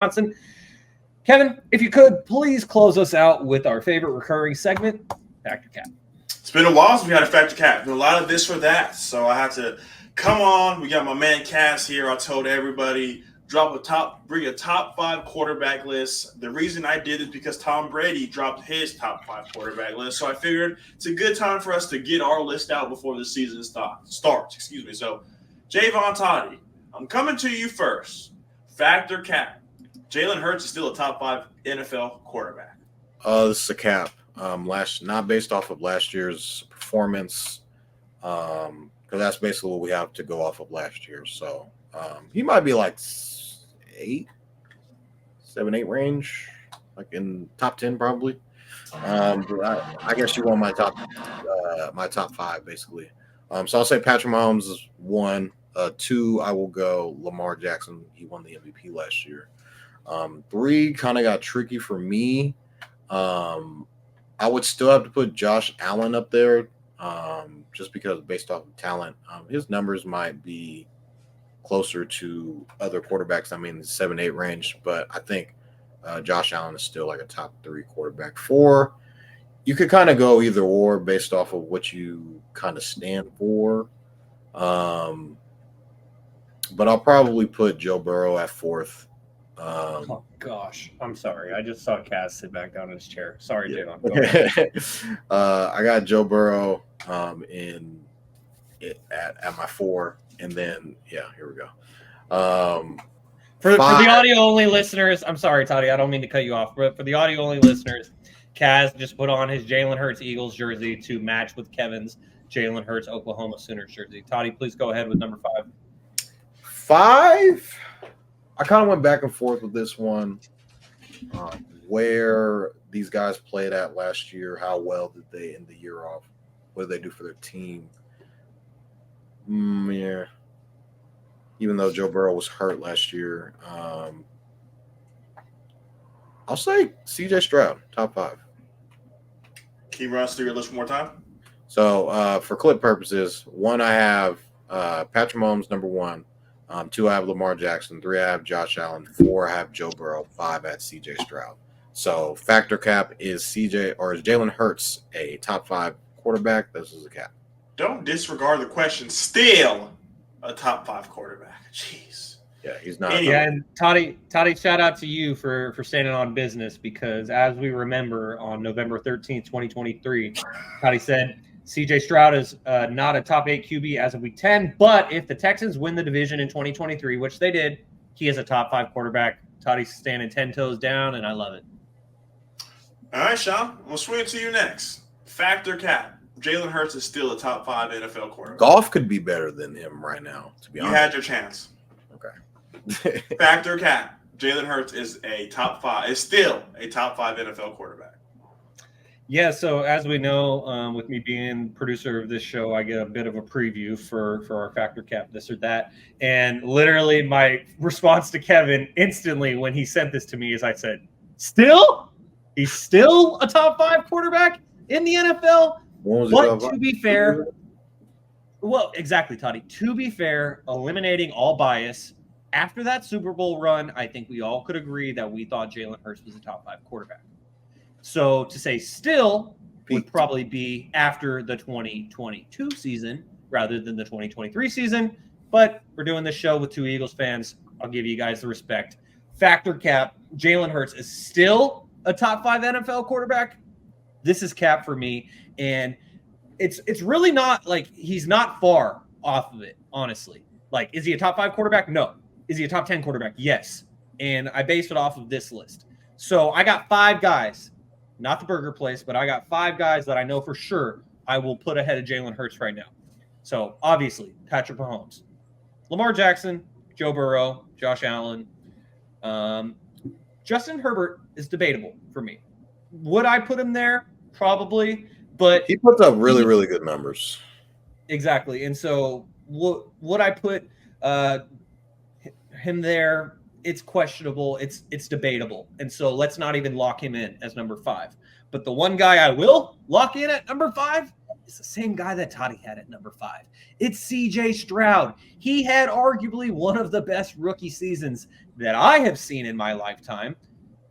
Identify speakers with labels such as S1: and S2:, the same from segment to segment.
S1: Wisconsin. Kevin, if you could, please close us out with our favorite recurring segment, Factor Cap.
S2: It's been a while since we had a Factor Cap. Been a lot of this or that. So I had to come on. We got my man Cass here. I told everybody bring a top 5 quarterback list. The reason I did is because Tom Brady dropped his top 5 quarterback list. So I figured it's a good time for us to get our list out before the season starts. Excuse me. So Jaevon Toddy, I'm coming to you first. Factor Cap. Jalen Hurts is still a top 5 NFL quarterback.
S3: This is a cap. Not based off of last year's performance, because that's basically what we have to go off of last year. So he might be like 7, 8 range, like in top 10 probably. I guess you want my top 5 basically. So I'll say Patrick Mahomes is 1. 2, I will go Lamar Jackson. He won the MVP last year. 3 kind of got tricky for me. I would still have to put Josh Allen up there, just because based off of talent, his numbers might be closer to other quarterbacks. I mean, 7, 8 range, but I think Josh Allen is still like a top 3 quarterback. 4, you could kind of go either or based off of what you kind of stand for. But I'll probably put Joe Burrow at 4th.
S1: Oh gosh, I'm sorry. I just saw Cass sit back down in his chair. Sorry,
S3: Yeah.
S1: Jaevon.
S3: I got Joe Burrow at my 4, and then here we go.
S1: For the audio only listeners, I'm sorry, Toddy, I don't mean to cut you off, but for the audio only listeners, Kaz just put on his Jalen Hurts Eagles jersey to match with Kevin's Jalen Hurts Oklahoma Sooners jersey. Toddy, please go ahead with number 5.
S3: 5. I kind of went back and forth with this one. Where these guys played at last year, how well did they end the year off? What did they do for their team? Yeah. Even though Joe Burrow was hurt last year, I'll say CJ Stroud, top 5.
S2: Can you run us through your list one more time?
S3: So for clip purposes, 1 I have Patrick Mahomes, number 1. 2 I have Lamar Jackson. 3 I have Josh Allen. 4 I have Joe Burrow. 5 at CJ Stroud. So factor cap is Jalen Hurts a top 5 quarterback? This is a cap.
S2: Don't disregard the question. Still a top 5 quarterback. Jeez.
S3: Yeah, he's not.
S1: Yeah, and Toddy, shout out to you for standing on business, because as we remember on November 13th, 2023, Toddy said CJ Stroud is not a top 8 QB as of week 10, but if the Texans win the division in 2023, which they did, he is a top 5 quarterback. Toddy's standing 10 toes down, and I love it.
S2: All right, Shaun, we'll swing it to you next. Factor cap. Jalen Hurts is still a top 5 NFL quarterback.
S3: Goff could be better than him right now, to be honest.
S2: You had your chance.
S3: Okay.
S2: Factor cap. Jalen Hurts is still a top 5 NFL quarterback.
S1: Yeah, so as we know, with me being producer of this show, I get a bit of a preview for our factor cap, this or that. And literally my response to Kevin instantly when he sent this to me is I said, still? He's still a top 5 quarterback in the NFL? But to be fair, well, exactly, Toddy. To be fair, eliminating all bias, after that Super Bowl run, I think we all could agree that we thought Jalen Hurts was a top 5 quarterback. So to say still would probably be after the 2022 season rather than the 2023 season. But we're doing this show with 2 Eagles fans. I'll give you guys the respect. Factor cap, Jalen Hurts is still a top 5 NFL quarterback. This is cap for me. And it's really not like he's not far off of it, honestly. Like, is he a top 5 quarterback? No. Is he a top 10 quarterback? Yes. And I based it off of this list. So I got 5 guys. Not the burger place, but I got 5 guys that I know for sure I will put ahead of Jalen Hurts right now. So, obviously, Patrick Mahomes, Lamar Jackson, Joe Burrow, Josh Allen. Justin Herbert is debatable for me. Would I put him there? Probably. But
S3: he puts up really, really good numbers.
S1: Exactly. And so, would I put him there? It's questionable. It's debatable. And so let's not even lock him in as number 5. But the one guy I will lock in at number 5 It's the same guy that Toddy had at number 5. It's CJ Stroud. He had arguably one of the best rookie seasons that I have seen in my lifetime.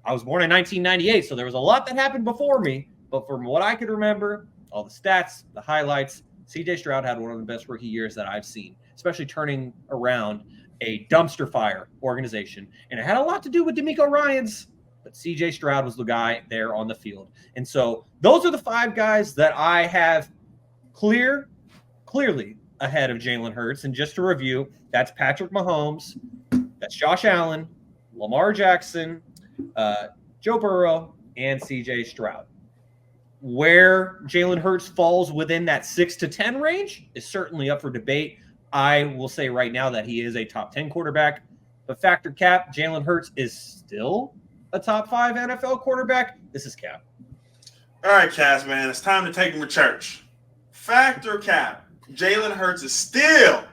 S1: I was born in 1998, so there was a lot that happened before me. But from what I could remember, all the stats, the highlights, CJ Stroud had one of the best rookie years that I've seen, especially turning around a dumpster fire organization. And it had a lot to do with D'Amico Ryans, but CJ Stroud was the guy there on the field. And so those are the 5 guys that I have clearly ahead of Jalen Hurts. And just to review, that's Patrick Mahomes, that's Josh Allen, Lamar Jackson, Joe Burrow, and CJ Stroud. Where Jalen Hurts falls within that 6 to 10 range is certainly up for debate. I will say right now that he is a top 10 quarterback, but factor cap, Jalen Hurts is still a top 5 NFL quarterback. This is cap.
S2: All right, Cass, man, it's time to take him to church. Factor cap, Jalen Hurts is still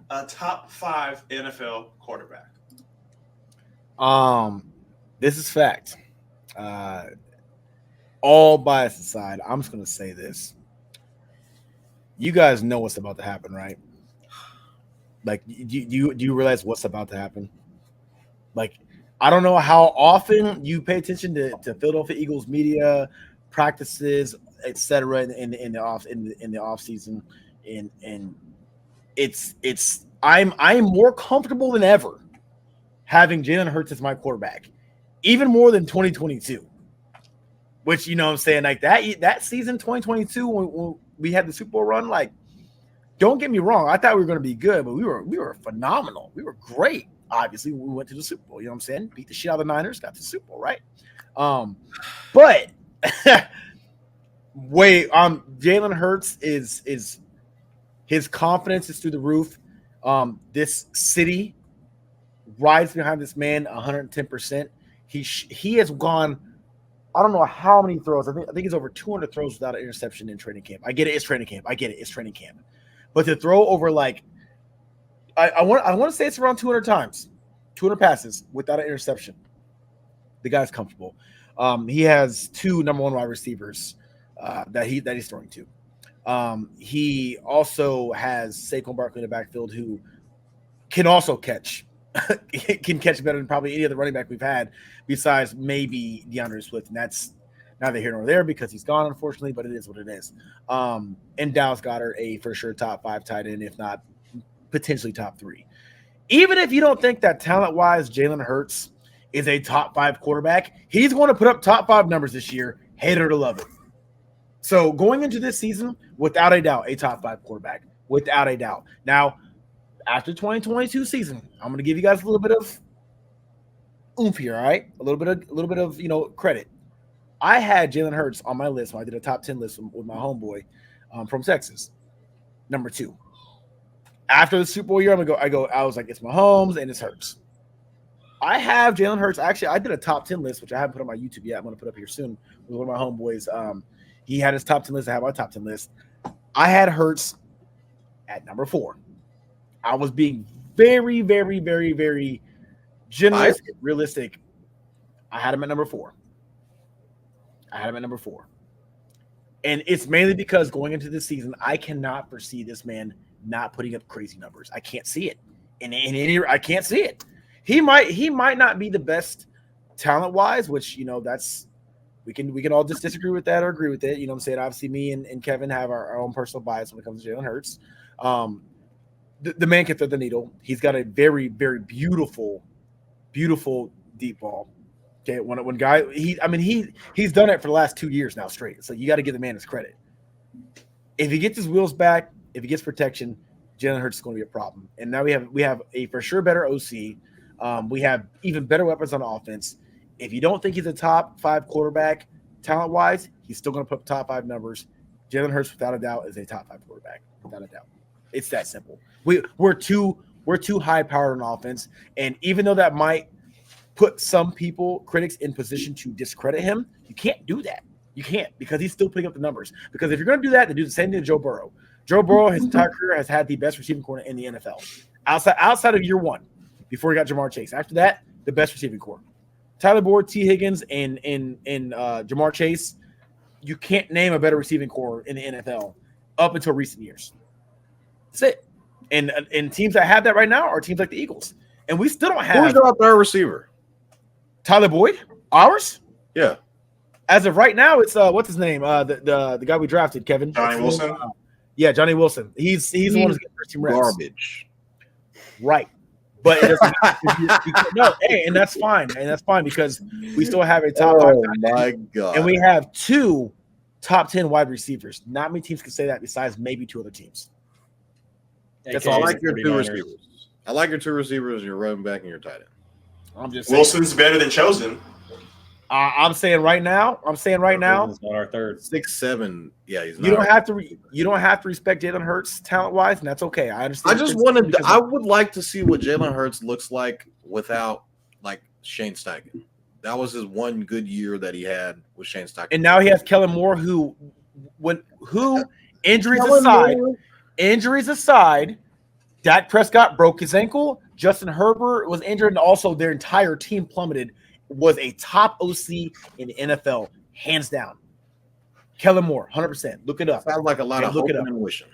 S2: a top 5 NFL quarterback.
S4: This is fact. All bias aside, I'm just gonna say this. You guys know what's about to happen, right? Like, do you realize what's about to happen? Like, I don't know how often you pay attention to Philadelphia Eagles media practices, etc. in the off season, and I'm more comfortable than ever having Jalen Hurts as my quarterback, even more than 2022. Which, you know what I'm saying, like that season 2022 when we had the Super Bowl run, like, don't get me wrong, I thought we were going to be good, but we were phenomenal. We were great. Obviously, we went to the Super Bowl, you know what I'm saying? Beat the shit out of the Niners, got to the Super Bowl, right? But Jalen Hurts is his confidence is through the roof. This city rides behind this man 110%. He has gone, I don't know how many throws. I think it's over 200 throws without an interception in training camp. I get it, it's training camp. It's training camp. But to throw over, like, I want to say it's around 200 times, 200 passes without an interception. The guy's comfortable. He has 2 number 1 wide receivers that he's throwing to. He also has Saquon Barkley in the backfield, who can also catch. Can catch better than probably any other running back we've had, besides maybe DeAndre Swift, and that's neither here nor there because he's gone, unfortunately. But it is what it is. And Dallas Goedert, a for sure top 5 tight end, if not potentially top 3. Even if you don't think that talent-wise Jalen Hurts is a top 5 quarterback, he's going to put up top 5 numbers this year, hate it or love it. So going into this season, without a doubt, a top 5 quarterback, without a doubt. Now, after 2022 season, I'm going to give you guys a little bit of oomph here, all right? A little bit of credit. I had Jalen Hurts on my list when I did a top 10 list with my homeboy from Texas, number 2. After the Super Bowl year, I was like, it's Mahomes and it's Hurts. I have Jalen Hurts. Actually, I did a top 10 list, which I haven't put on my YouTube yet. I'm going to put up here soon with one of my homeboys. He had his top 10 list. I have my top 10 list. I had Hurts at number 4. I was being very, very, very, very generous, realistic. I had him at number 4. And it's mainly because going into this season, I cannot foresee this man not putting up crazy numbers. I can't see it. I can't see it. He might not be the best talent-wise, which, that's we can all just disagree with that or agree with it. You know what I'm saying? Obviously, me and Kevin have our own personal bias when it comes to Jalen Hurts. The man can thread the needle. He's got a very, very beautiful, beautiful deep ball. Okay, when guy he's done it for the last 2 years now straight. So you got to give the man his credit. If he gets his wheels back, if he gets protection, Jalen Hurts is going to be a problem. And now we have a for sure better OC. We have even better weapons on offense. If you don't think he's a top 5 quarterback talent wise, he's still going to put up top 5 numbers. Jalen Hurts, without a doubt, is a top 5 quarterback. Without a doubt, it's that simple. We're too high powered on offense, and even though that might put some critics in position to discredit him, you can't do that. You can't, because he's still putting up the numbers. Because if you're going to do that, then do the same thing to Joe Burrow. Joe Burrow, his entire career, has had the best receiving corps in the NFL. Outside of year 1, before he got Jamar Chase. After that, the best receiving corps. Tyler Boyd, T. Higgins, and Jamar Chase, you can't name a better receiving core in the NFL up until recent years. That's it. And teams that have that right now are teams like the Eagles. And we still don't have
S3: Who's our third receiver?
S4: Tyler Boyd, ours.
S3: Yeah.
S4: As of right now, it's what's his name? The guy we drafted, Kevin.
S2: Johnny Wilson.
S4: Yeah, Johnny Wilson. He's the one who's getting first team reps.
S3: Garbage.
S4: Right. But it doesn't no, hey, and that's fine. And that's fine because we still have a top 5.
S3: Oh my god.
S4: And we have 2 top 10 wide receivers. Not many teams can say that besides maybe 2 other teams. That's all.
S3: I like your 2 receivers. I like your 2 receivers, your running back and your tight end.
S4: I'm just saying.
S2: Wilson's better than Chosen.
S4: I'm saying right now.
S1: He's not our third.
S3: 6'7". Yeah, he's not.
S4: You don't have to respect Jalen Hurts talent wise, and that's okay. I understand.
S3: I would like to see what Jalen Hurts looks like without like Shane Steichen. That was his one good year that he had with Shane Steichen.
S4: And now he has Kellen Moore, who injuries aside, Dak Prescott broke his ankle. Justin Herbert was injured, and also their entire team plummeted. Was a top OC in the NFL, hands down. Kellen Moore, 100%. Look it up.
S3: Sounds like a lot of hoping and wishing.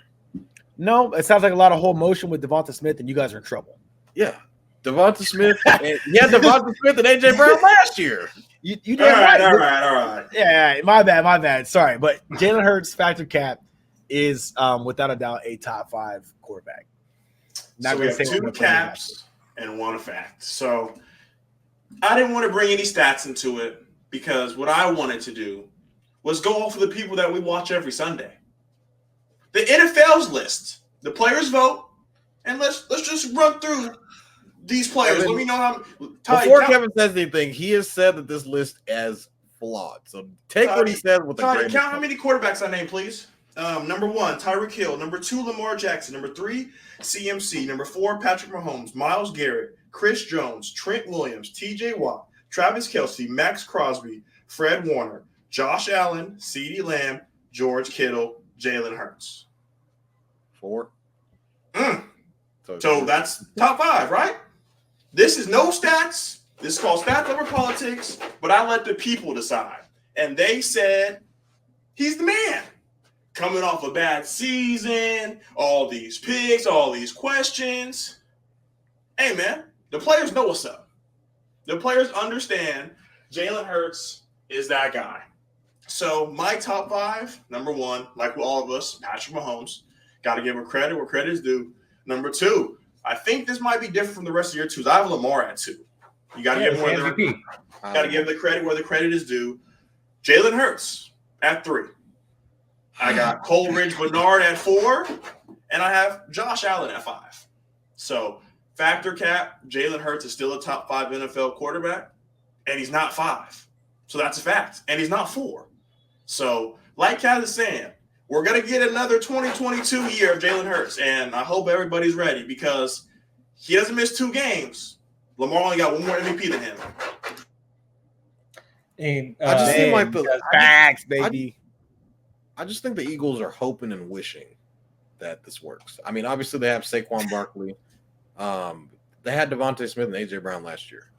S4: No, it sounds like a lot of whole motion with Devonta Smith, and you guys are in trouble.
S3: Yeah, Devonta Smith. Devonta Smith and AJ Brown last year.
S4: You did
S2: All
S4: right.
S2: right.
S4: Yeah, my bad. Sorry, but Jalen Hurts factor cap is without a doubt a top 5 quarterback.
S2: So we have 2 caps and 1 fact. So I didn't want to bring any stats into it because what I wanted to do was go off of the people that we watch every Sunday. The NFL's list, the players vote, and let's just run through these players. Let me know how.
S3: Before Kevin says anything, he has said that this list is flawed. So take what he said with the
S2: count how many quarterbacks I named, please. Number 1, Tyreek Hill. Number 2, Lamar Jackson. Number 3, CMC. Number 4, Patrick Mahomes. Myles Garrett. Chris Jones, Trent Williams, TJ Watt, Travis Kelce, Max Crosby, Fred Warner, Josh Allen, CeeDee Lamb, George Kittle, Jalen Hurts.
S3: 4.
S2: So that's top 5, right? This is no stats. This is called stats over politics, but I let the people decide. And they said he's the man. Coming off a bad season, all these picks, all these questions. Hey, man. The players know what's up. The players understand Jalen Hurts is that guy. So my top 5, number 1, like with all of us, Patrick Mahomes. Got to give him credit where credit is due. Number 2, I think this might be different from the rest of your 2s. I have Lamar at 2. You got to give him the credit where the credit is due. Jalen Hurts at 3. I got Coleridge Bernard at 4, and I have Josh Allen at 5. So factor cap, Jalen Hurts is still a top 5 NFL quarterback, and he's not 5. So that's a fact. And he's not 4. So like Kat is saying, we're going to get another 2022 year of Jalen Hurts, and I hope everybody's ready because he doesn't miss 2 games. Lamar only got 1 more MVP than him.
S1: And,
S3: I just seem like the
S4: facts, baby.
S3: I just think the Eagles are hoping and wishing that this works. I mean, obviously they have Saquon Barkley. They had Devontae Smith and AJ Brown last year.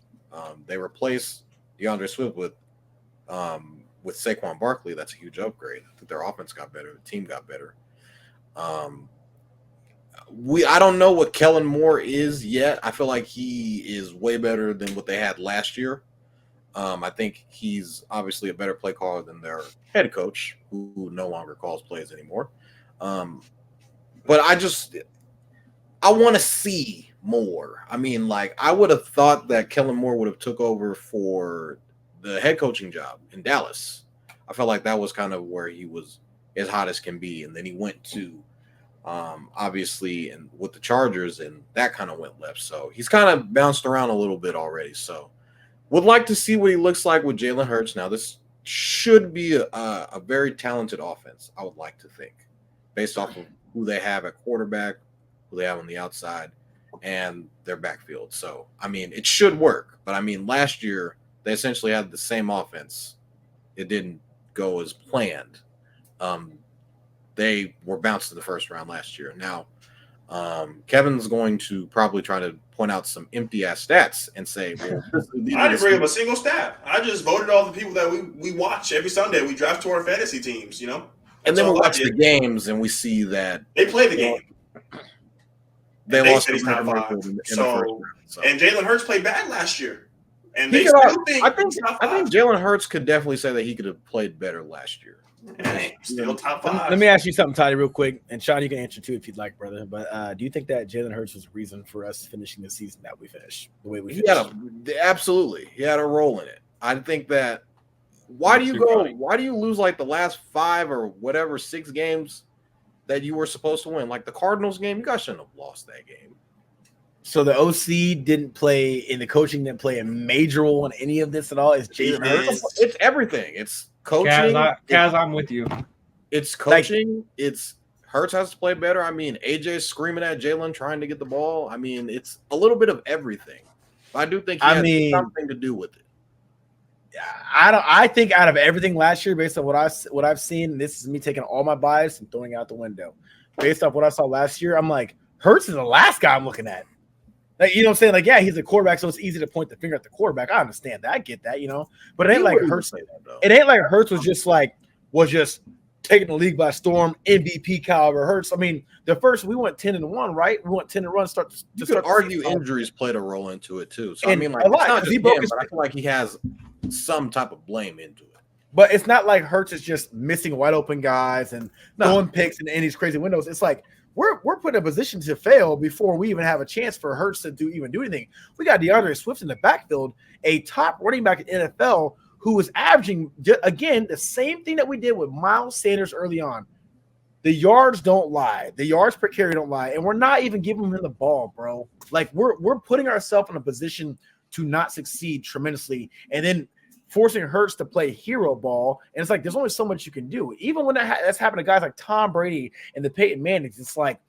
S3: They replaced DeAndre Swift with Saquon Barkley. That's a huge upgrade. I think their offense got better. The team got better. I don't know what Kellen Moore is yet. I feel like he is way better than what they had last year. I think he's obviously a better play caller than their head coach, who no longer calls plays anymore. But I want to see more. I mean, like, I would have thought that Kellen Moore would have took over for the head coaching job in Dallas. I felt like that was kind of where he was as hot as can be. And then he went to, obviously, and with the Chargers, and that kind of went left. So he's kind of bounced around a little bit already. So would like to see what he looks like with Jalen Hurts. Now, this should be a very talented offense, I would like to think, based off of who they have at quarterback, who they have on the outside, and their backfield. So, I mean, it should work. But, I mean, last year, they essentially had the same offense. It didn't go as planned. They were bounced in the first round last year. Now, Kevin's going to probably try to point out some empty ass stats and say, well,
S2: I didn't bring up a single stat. I just voted all the people that we watch every Sunday. We draft to our fantasy teams, you know?
S3: And then we watch the games and we see that
S2: they play the game.
S3: They lost
S2: to
S3: top 5
S2: in the first round. So. And Jalen Hurts played bad last year. And
S3: I think Jalen Hurts could definitely say that he could have played better last year.
S2: Still top 5.
S4: Let me ask you something, Toddy, real quick. And Shaun, you can answer too if you'd like, brother. But do you think that Jalen Hurts was the reason for us finishing the season that we finished the way we finished?
S3: Absolutely. He had a role in it. I think that why do you lose like the last 5 or whatever 6 games that you were supposed to win? Like the Cardinals game, you guys shouldn't have lost that game.
S4: So the OC didn't play, and the coaching didn't play a major role in any of this at all. It's Jalen Hurts.
S3: It's everything. It's coaching.
S1: Kaz, I'm with you.
S3: It's coaching. It's Hurts has to play better. I mean, AJ's screaming at Jalen trying to get the ball. I mean, it's a little bit of everything. I do think he has something to do with it.
S4: I think out of everything last year, based on what I've seen, this is me taking all my bias and throwing it out the window. Based off what I saw last year, I'm like, Hurts is the last guy I'm looking at. Like, you know what I'm saying? Like, yeah, he's a quarterback, so it's easy to point the finger at the quarterback. I understand that. I get that, you know. But it ain't like Hurts. It ain't like Hurts was just taking the league by storm, MVP caliber Hurts. I mean, we went 10-1, right? We went 10-1.
S3: You could argue injuries played a role into it too. So
S4: and
S3: I mean, like, it's not just him, but I feel like he has some type of blame into it.
S4: But it's not like Hurts is just missing wide open guys and throwing picks in these crazy windows. It's like we're put in a position to fail before we even have a chance for Hurts to do anything. We got DeAndre Swift in the backfield, a top running back in NFL who was averaging, again, the same thing that we did with Miles Sanders early on. The yards don't lie. The yards per carry don't lie. And we're not even giving him the ball, bro. Like, we're putting ourselves in a position to not succeed tremendously and then forcing Hurts to play hero ball. And it's like there's only so much you can do. Even when that's happened to guys like Tom Brady and the Peyton Mannings, it's like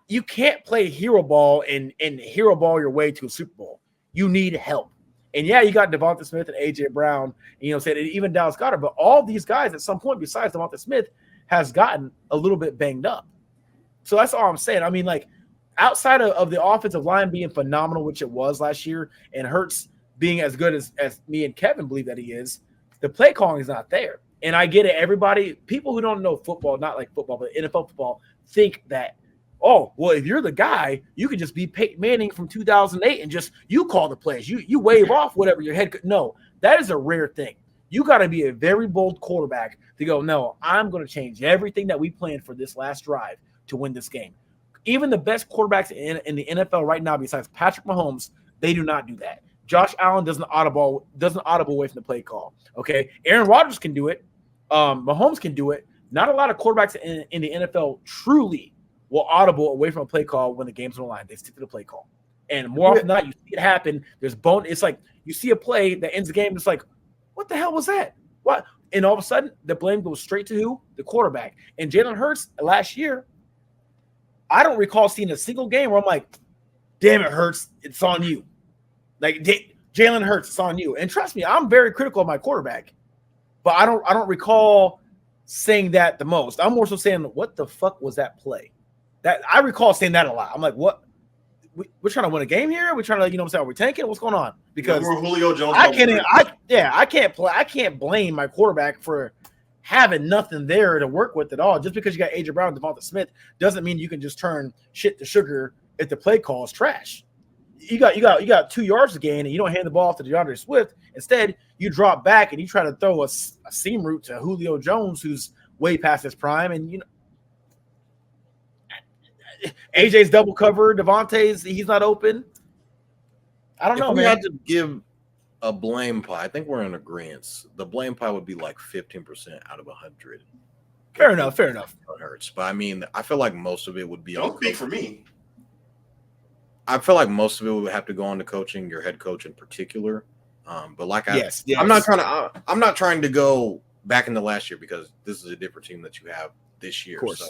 S4: you can't play hero ball and hero ball your way to a Super Bowl. You need help. And yeah, you got Devonta Smith and A.J. Brown, and even Dallas Goedert, but all these guys at some point besides Devonta Smith has gotten a little bit banged up. So that's all I'm saying. I mean, like, outside of the offensive line being phenomenal, which it was last year, and Hurts being as good as me and Kevin believe that he is, the play calling is not there. And I get it. People who don't know football, not like football, but NFL football, think that, oh, well, if you're the guy, you can just be Peyton Manning from 2008 and just you call the plays. You wave off whatever your head could. No, that is a rare thing. You got to be a very bold quarterback to go, no, I'm going to change everything that we planned for this last drive to win this game. Even the best quarterbacks in the NFL right now, besides Patrick Mahomes, they do not do that. Josh Allen doesn't audible away from the play call. Okay, Aaron Rodgers can do it. Mahomes can do it. Not a lot of quarterbacks in the NFL truly will audible away from a play call when the game's on the line. They stick to the play call. And more often than not, you see it happen. It's like you see a play that ends the game. It's like, what the hell was that? What? And all of a sudden, the blame goes straight to who? The quarterback. And Jalen Hurts last year, I don't recall seeing a single game where I'm like, damn it, Hurts, it's on you. Like, Jalen Hurts, it's on you. And trust me, I'm very critical of my quarterback. But I don't recall saying that the most. I'm more so saying, what the fuck was that play? That I recall saying that a lot. I'm like, what? We're trying to win a game here? We're trying to, are we tanking? What's going on? Because
S2: Julio Jones.
S4: I can't blame my quarterback for having nothing there to work with at all. Just because you got A.J. Brown and Devonta Smith doesn't mean you can just turn shit to sugar if the play call is trash. You got 2 yards to gain and you don't hand the ball off to DeAndre Swift. Instead, you drop back and you try to throw a seam route to Julio Jones, who's way past his prime. And AJ's double covered. Devontae's he's not open. I don't know, man.
S3: We had to give a blame pie. I think we're in agreement. The blame pie would be like 15% out of 100.
S4: Fair enough.
S3: Hurts, but I mean, I feel like most of it would be.
S2: Don't speak for me.
S3: I feel like most of it would have to go on to coaching, your head coach in particular. But like
S4: yes.
S3: I'm not trying to go back into last year because this is a different team that you have this year.
S4: Of course.
S3: So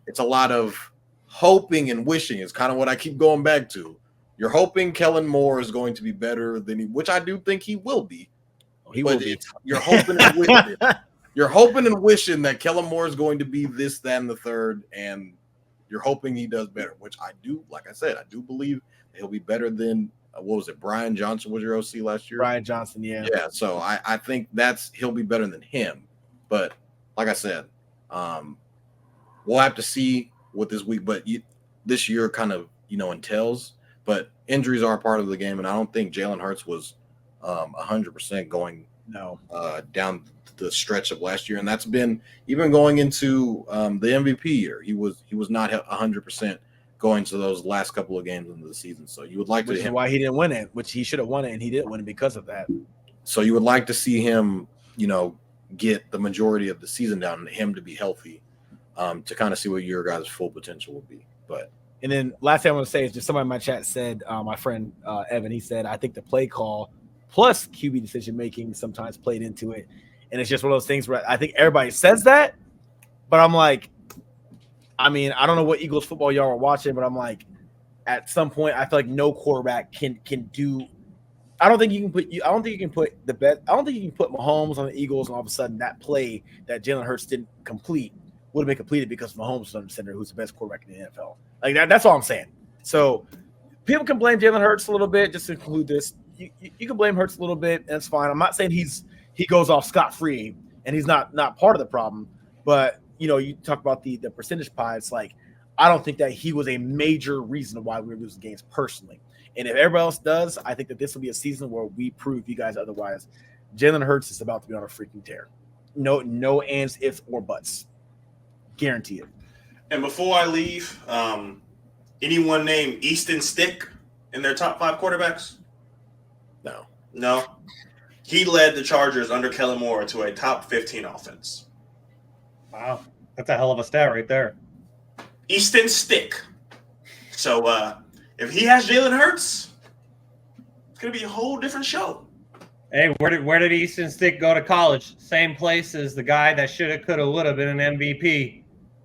S3: it's a lot of hoping and wishing is kind of what I keep going back to. You're hoping Kellen Moore is going to be better than which I do think he will be.
S4: He will be.
S3: You're hoping and wishing. You're hoping and wishing that Kellen Moore is going to be this, that, and the third, and you're hoping he does better, which I do. Like I said, I do believe he'll be better than what was it? Brian Johnson was your OC last year.
S4: Brian Johnson, yeah.
S3: Yeah. So I think he'll be better than him. But like I said, we'll have to see what this week. But this year kind of entails. But injuries are a part of the game, and I don't think Jalen Hurts was 100% going down the stretch of last year, and that's been even going into the MVP year. He was not 100% going to those last couple of games into the season. So you would like
S4: which
S3: to
S4: is why he didn't win it, which he should have won it, and he didn't win it because of that.
S3: So you would like to see him, get the majority of the season down and him to be healthy, to kind of see what your guys' full potential will be.
S4: And then last thing I want to say is just somebody in my chat said, my friend Evan, he said, I think the play call plus QB decision making sometimes played into it. And it's just one of those things where I think everybody says that, but I'm like, I mean, I don't know what Eagles football y'all are watching, but I'm like, at some point, I feel like no quarterback can do. I don't think you can put Mahomes on the Eagles, and all of a sudden that play that Jalen Hurts didn't complete would have been completed because Mahomes was under center, who's the best quarterback in the NFL. Like that's all I'm saying. So people can blame Jalen Hurts a little bit. Just to conclude this, you can blame Hurts a little bit, and that's fine. I'm not saying he goes off scot-free and he's not part of the problem, but you talk about the percentage pie. It's like I don't think that he was a major reason why we were losing games personally. And if everybody else does, I think that this will be a season where we prove you guys otherwise. Jalen Hurts is about to be on a freaking tear. No ands, ifs, or buts. Guarantee it.
S2: And before I leave, anyone named Easton Stick in their top 5 quarterbacks? No. He led the Chargers under Kellen Moore to a top 15 offense.
S1: Wow. That's a hell of a stat right there.
S2: Easton Stick. So if he has Jalen Hurts, it's going to be a whole different show.
S1: Hey, where did Easton Stick go to college? Same place as the guy that shoulda, coulda, woulda been an MVP.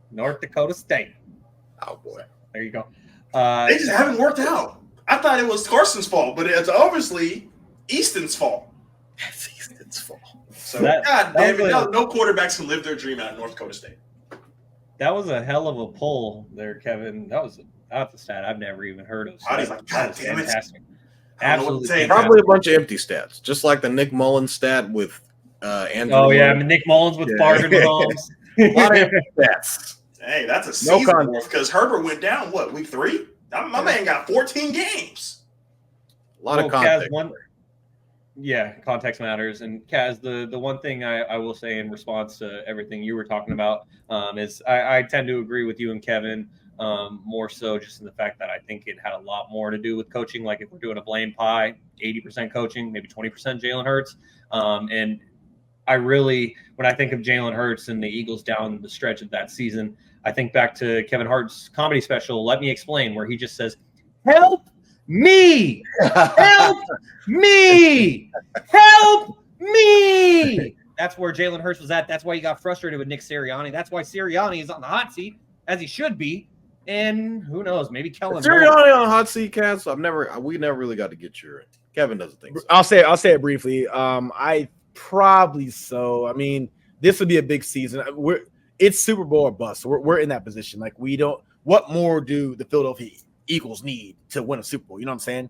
S1: North Dakota State.
S3: Oh, boy.
S1: There you go.
S2: They just haven't worked out. I thought it was Carson's fault, but it's obviously Easton's fault.
S3: That's Easton's fault.
S2: So, God damn it. No quarterbacks can live their dream out of North Dakota State.
S1: That was a hell of a pull there, Kevin. That's a stat I've never even heard of. So
S2: I was like, God damn
S1: fantastic.
S2: it.
S1: Absolutely.
S3: Probably a bunch of empty stats, just like the Nick Mullins stat with Andrew.
S1: Oh, yeah. Nick Mullins with Bargain Mahomes.
S3: A lot of empty stats.
S2: Hey, that's a season because Herbert went down, week 3? My man got 14 games.
S3: A lot of context.
S1: Context matters. And Kaz, the one thing I will say in response to everything you were talking about is I tend to agree with you and Kevin, more so just in the fact that I think it had a lot more to do with coaching. Like if we're doing a blame pie, 80% coaching, maybe 20% Jalen Hurts. And I really, when I think of Jalen Hurts and the Eagles down the stretch of that season, I think back to Kevin Hart's comedy special, Let Me Explain, where he just says, help me, help me, help me. That's where Jalen Hurts was at. That's why he got frustrated with Nick Sirianni. That's why Sirianni is on the hot seat, as he should be. And who knows, maybe Kellen
S3: Sirianni on the hot seat, Cass. We never really got to get your. Kevin doesn't think so.
S4: I'll say it briefly. I probably so. I mean, this would be a big season. It's Super Bowl or bust. So we're in that position. Like we don't. What more do the Philadelphia Eagles need to win a Super Bowl? You know what I'm saying?